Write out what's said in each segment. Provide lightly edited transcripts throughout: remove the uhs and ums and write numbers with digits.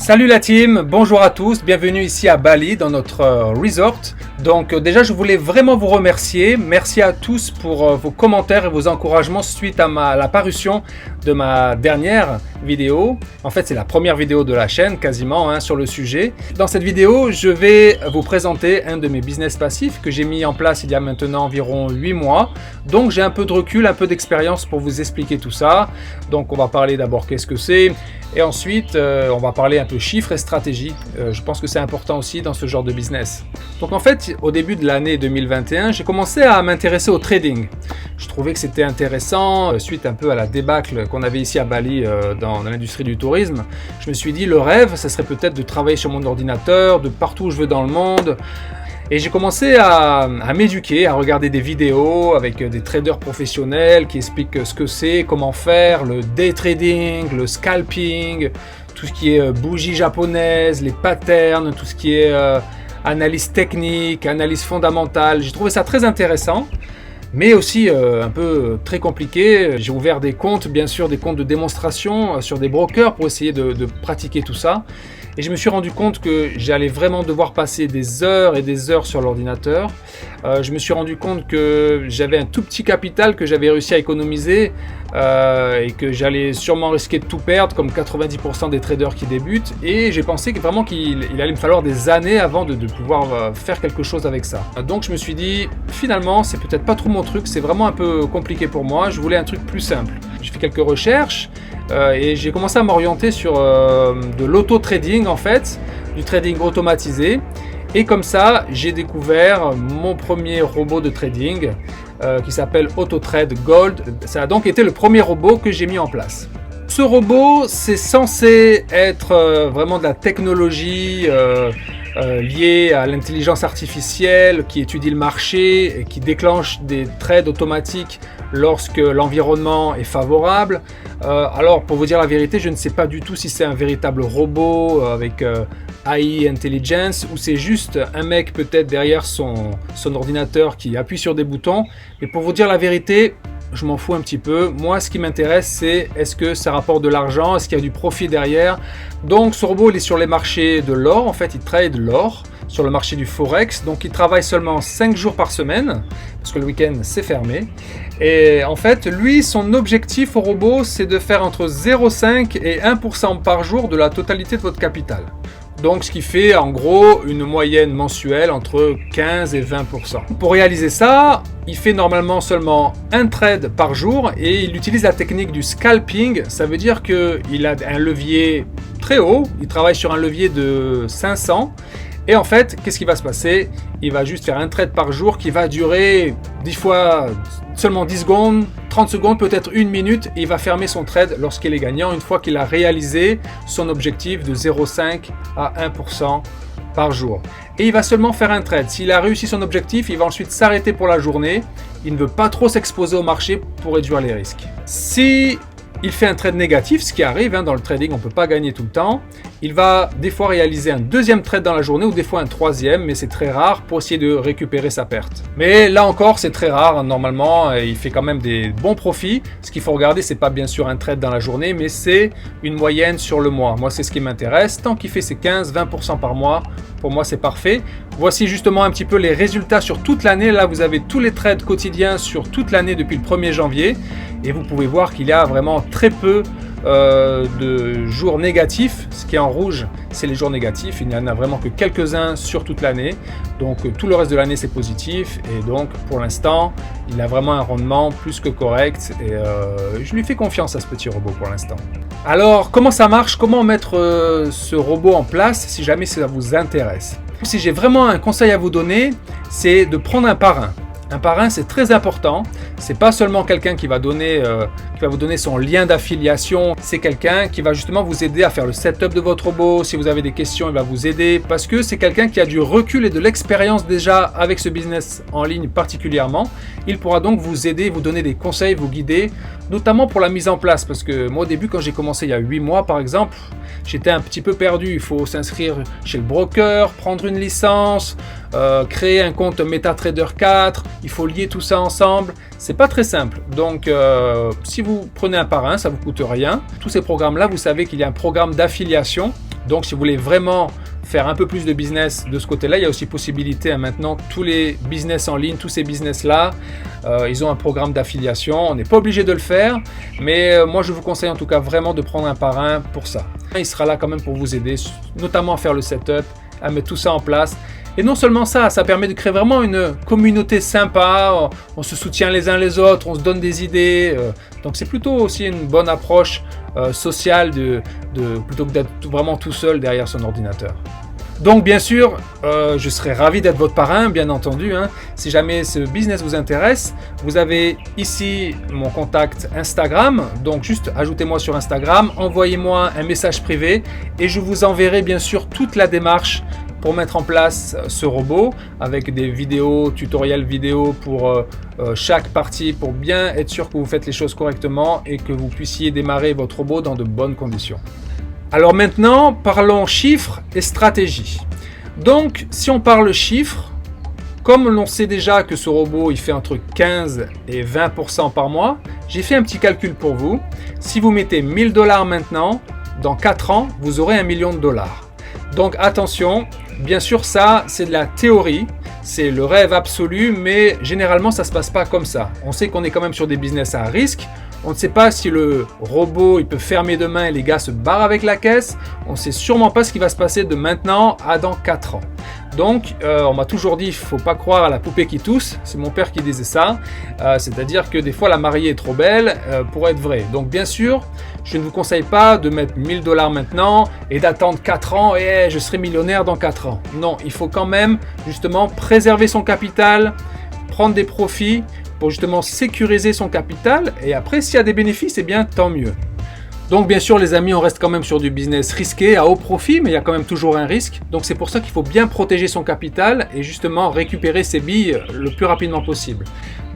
Salut la team, bonjour à tous, bienvenue ici à Bali dans notre resort. Donc déjà je voulais vraiment vous remercier, merci à tous pour vos commentaires et vos encouragements suite à la parution de ma dernière vidéo. En fait c'est la première vidéo de la chaîne quasiment sur le sujet. Dans cette vidéo je vais vous présenter un de mes business passifs que j'ai mis en place il y a maintenant environ 8 mois. Donc j'ai un peu de recul, un peu d'expérience pour vous expliquer tout ça. Donc on va parler d'abord qu'est-ce que c'est et ensuite on va parler un peu chiffres et stratégie. Je pense que c'est important aussi dans ce genre de business. Donc en fait, au début de l'année 2021, j'ai commencé à m'intéresser au trading. Je trouvais que c'était intéressant, suite un peu à la débâcle qu'on avait ici à Bali dans l'industrie du tourisme. Je me suis dit, le rêve, ça serait peut-être de travailler sur mon ordinateur, de partout où je veux dans le monde. Et j'ai commencé à m'éduquer, à regarder des vidéos avec des traders professionnels qui expliquent ce que c'est, comment faire, le day trading, le scalping, tout ce qui est bougies japonaises, les patterns, tout ce qui est analyse technique, analyse fondamentale. J'ai trouvé ça très intéressant, mais aussi un peu très compliqué. J'ai ouvert des comptes, bien sûr, des comptes de démonstration sur des brokers pour essayer de pratiquer tout ça. Et je me suis rendu compte que j'allais vraiment devoir passer des heures et des heures sur l'ordinateur. Je me suis rendu compte que j'avais un tout petit capital que j'avais réussi à économiser et que j'allais sûrement risquer de tout perdre comme 90% des traders qui débutent. Et j'ai pensé que vraiment qu'il allait me falloir des années avant de pouvoir faire quelque chose avec ça. Donc je me suis dit, finalement, c'est peut-être pas trop mon truc, c'est vraiment un peu compliqué pour moi. Je voulais un truc plus simple. J'ai fait quelques recherches. Et j'ai commencé à m'orienter sur de l'auto-trading en fait, du trading automatisé. Et comme ça, j'ai découvert mon premier robot de trading qui s'appelle AutoTrade Gold. Ça a donc été le premier robot que j'ai mis en place. Ce robot, c'est censé être vraiment de la technologie liée à l'intelligence artificielle qui étudie le marché et qui déclenche des trades automatiques lorsque l'environnement est favorable. Alors pour vous dire la vérité, je ne sais pas du tout si c'est un véritable robot avec AI Intelligence ou c'est juste un mec peut-être derrière son ordinateur qui appuie sur des boutons. Mais pour vous dire la vérité, je m'en fous un petit peu. Moi, ce qui m'intéresse, c'est est-ce que ça rapporte de l'argent, est-ce qu'il y a du profit derrière. Donc ce robot, il est sur les marchés de l'or. En fait, il trade l'or sur le marché du Forex. Donc il travaille seulement 5 jours par semaine parce que le week-end, c'est fermé. Et en fait, lui, son objectif au robot, c'est de faire entre 0,5 et 1% par jour de la totalité de votre capital. Donc ce qui fait en gros une moyenne mensuelle entre 15 et 20%. Pour réaliser ça, il fait normalement seulement un trade par jour et il utilise la technique du scalping. Ça veut dire qu'il a un levier très haut, il travaille sur un levier de 500. Et en fait, qu'est-ce qui va se passer? Il va juste faire un trade par jour qui va durer 10 fois seulement 10 secondes, 30 secondes, peut-être 1 minute. Et il va fermer son trade lorsqu'il est gagnant, une fois qu'il a réalisé son objectif de 0,5 à 1% par jour. Et il va seulement faire un trade. S'il a réussi son objectif, il va ensuite s'arrêter pour la journée. Il ne veut pas trop s'exposer au marché pour réduire les risques. Si il fait un trade négatif, ce qui arrive dans le trading, on ne peut pas gagner tout le temps. Il va des fois réaliser un deuxième trade dans la journée ou des fois un troisième, mais c'est très rare pour essayer de récupérer sa perte. Mais là encore, c'est très rare. Normalement, il fait quand même des bons profits. Ce qu'il faut regarder, c'est pas bien sûr un trade dans la journée, mais c'est une moyenne sur le mois. Moi, c'est ce qui m'intéresse. Tant qu'il fait ses 15-20% par mois, pour moi, c'est parfait. Voici justement un petit peu les résultats sur toute l'année. Là, vous avez tous les trades quotidiens sur toute l'année depuis le 1er janvier. Et vous pouvez voir qu'il y a vraiment très peu de jours négatifs. Ce qui est en rouge, c'est les jours négatifs. Il n'y en a vraiment que quelques-uns sur toute l'année. Donc tout le reste de l'année, c'est positif. Et donc pour l'instant, il a vraiment un rendement plus que correct. Et je lui fais confiance à ce petit robot pour l'instant. Alors comment ça marche? Comment mettre ce robot en place si jamais ça vous intéresse? Si j'ai vraiment un conseil à vous donner, c'est de prendre un parrain. Un parrain, c'est très important. C'est pas seulement quelqu'un qui va vous donner son lien d'affiliation. C'est quelqu'un qui va justement vous aider à faire le setup de votre robot. Si vous avez des questions, il va vous aider parce que c'est quelqu'un qui a du recul et de l'expérience déjà avec ce business en ligne particulièrement. Il pourra donc vous aider, vous donner des conseils, vous guider, notamment pour la mise en place. Parce que moi, au début, quand j'ai commencé il y a 8 mois, par exemple, j'étais un petit peu perdu. Il faut s'inscrire chez le broker, prendre une licence, créer un compte MetaTrader 4. Il faut lier tout ça ensemble. C'est pas très simple. Donc, si vous prenez un parrain, ça vous coûte rien. Tous ces programmes-là, vous savez qu'il y a un programme d'affiliation Donc si vous voulez vraiment faire un peu plus de business de ce côté-là, il y a aussi possibilité maintenant, tous les business en ligne, tous ces business-là, ils ont un programme d'affiliation. On n'est pas obligé de le faire, mais moi je vous conseille en tout cas vraiment de prendre un parrain pour ça. Il sera là quand même pour vous aider, notamment à faire le setup, à mettre tout ça en place. Et non seulement ça, ça permet de créer vraiment une communauté sympa, on se soutient les uns les autres, on se donne des idées. Donc c'est plutôt aussi une bonne approche sociale plutôt que d'être vraiment tout seul derrière son ordinateur. Donc bien sûr, je serais ravi d'être votre parrain, bien entendu. Si jamais ce business vous intéresse, vous avez ici mon contact Instagram. Donc juste ajoutez-moi sur Instagram, envoyez-moi un message privé et je vous enverrai bien sûr toute la démarche pour mettre en place ce robot avec des vidéos, tutoriels vidéo pour chaque partie, pour bien être sûr que vous faites les choses correctement et que vous puissiez démarrer votre robot dans de bonnes conditions. Alors maintenant, parlons chiffres et stratégie. Donc, si on parle chiffres, comme l'on sait déjà que ce robot il fait entre 15 et 20% par mois, j'ai fait un petit calcul pour vous. Si vous mettez 1000 $ maintenant, dans 4 ans, vous aurez $1 million. Donc attention, bien sûr ça c'est de la théorie, c'est le rêve absolu, mais généralement ça ne se passe pas comme ça. On sait qu'on est quand même sur des business à risque. On ne sait pas si le robot il peut fermer demain et les gars se barrent avec la caisse. On ne sait sûrement pas ce qui va se passer de maintenant à dans 4 ans. Donc on m'a toujours dit il ne faut pas croire à la poupée qui tousse. C'est mon père qui disait ça. C'est-à-dire que des fois la mariée est trop belle pour être vraie. Donc bien sûr, je ne vous conseille pas de mettre 1000 $ maintenant et d'attendre 4 ans et je serai millionnaire dans 4 ans. Non, il faut quand même justement préserver son capital, prendre des profits pour justement sécuriser son capital et après s'il y a des bénéfices, eh bien tant mieux. Donc bien sûr les amis, on reste quand même sur du business risqué à haut profit, mais il y a quand même toujours un risque. Donc c'est pour ça qu'il faut bien protéger son capital et justement récupérer ses billes le plus rapidement possible.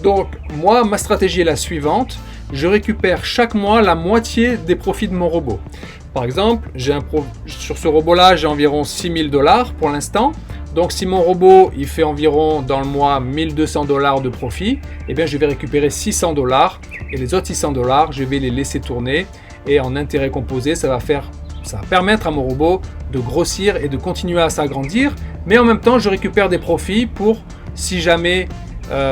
Donc moi, ma stratégie est la suivante. Je récupère chaque mois la moitié des profits de mon robot. Par exemple, sur ce robot-là, j'ai environ 6000 $ pour l'instant. Donc si mon robot il fait environ dans le mois 1200 $ de profit, eh bien je vais récupérer 600 $ et les autres 600 $, je vais les laisser tourner et en intérêt composé, ça va permettre à mon robot de grossir et de continuer à s'agrandir, mais en même temps je récupère des profits pour si jamais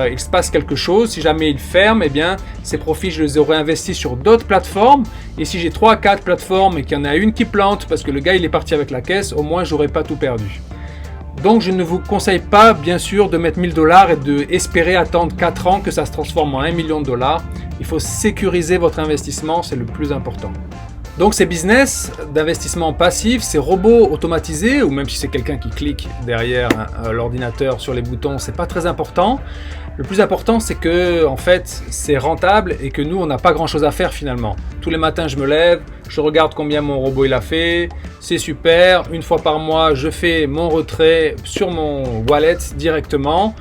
il se passe quelque chose, si jamais il ferme, eh bien ces profits je les aurais investis sur d'autres plateformes et si j'ai 3-4 plateformes et qu'il y en a une qui plante parce que le gars il est parti avec la caisse, au moins j'aurais pas tout perdu. Donc je ne vous conseille pas bien sûr de mettre 1000 $ et d'espérer attendre 4 ans que ça se transforme en $1 million. Il faut sécuriser votre investissement, c'est le plus important. Donc ces business d'investissement passif, ces robots automatisés, ou même si c'est quelqu'un qui clique derrière l'ordinateur sur les boutons, c'est pas très important. Le plus important c'est que en fait c'est rentable et que nous on n'a pas grand chose à faire finalement. Tous les matins je me lève, je regarde combien mon robot il a fait, c'est super. Une fois par mois je fais mon retrait sur mon wallet directement.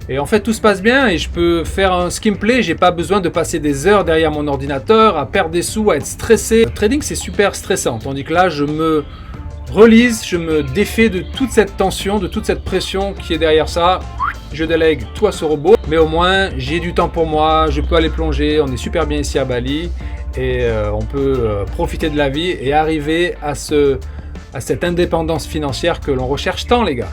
Et en fait tout se passe bien et je peux faire un skim play, j'ai pas besoin de passer des heures derrière mon ordinateur à perdre des sous, à être stressé. Le trading c'est super stressant, tandis que là je me relise, je me défais de toute cette tension, de toute cette pression qui est derrière ça. Je délègue tout à ce robot, mais au moins j'ai du temps pour moi, je peux aller plonger, on est super bien ici à Bali et on peut profiter de la vie et arriver à cette indépendance financière que l'on recherche tant les gars.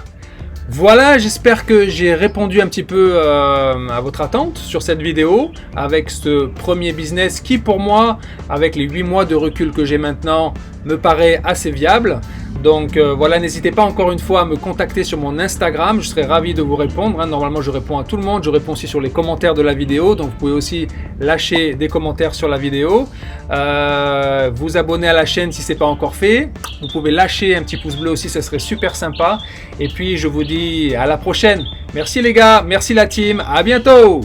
Voilà, j'espère que j'ai répondu un petit peu à votre attente sur cette vidéo avec ce premier business qui pour moi, avec les 8 mois de recul que j'ai maintenant, me paraît assez viable. Donc voilà, n'hésitez pas encore une fois à me contacter sur mon Instagram, je serai ravi de vous répondre. Normalement je réponds à tout le monde, je réponds aussi sur les commentaires de la vidéo, donc vous pouvez aussi lâcher des commentaires sur la vidéo. Vous abonner à la chaîne si ce n'est pas encore fait, vous pouvez lâcher un petit pouce bleu aussi, ça serait super sympa. Et puis je vous dis à la prochaine. Merci les gars, merci la team, à bientôt.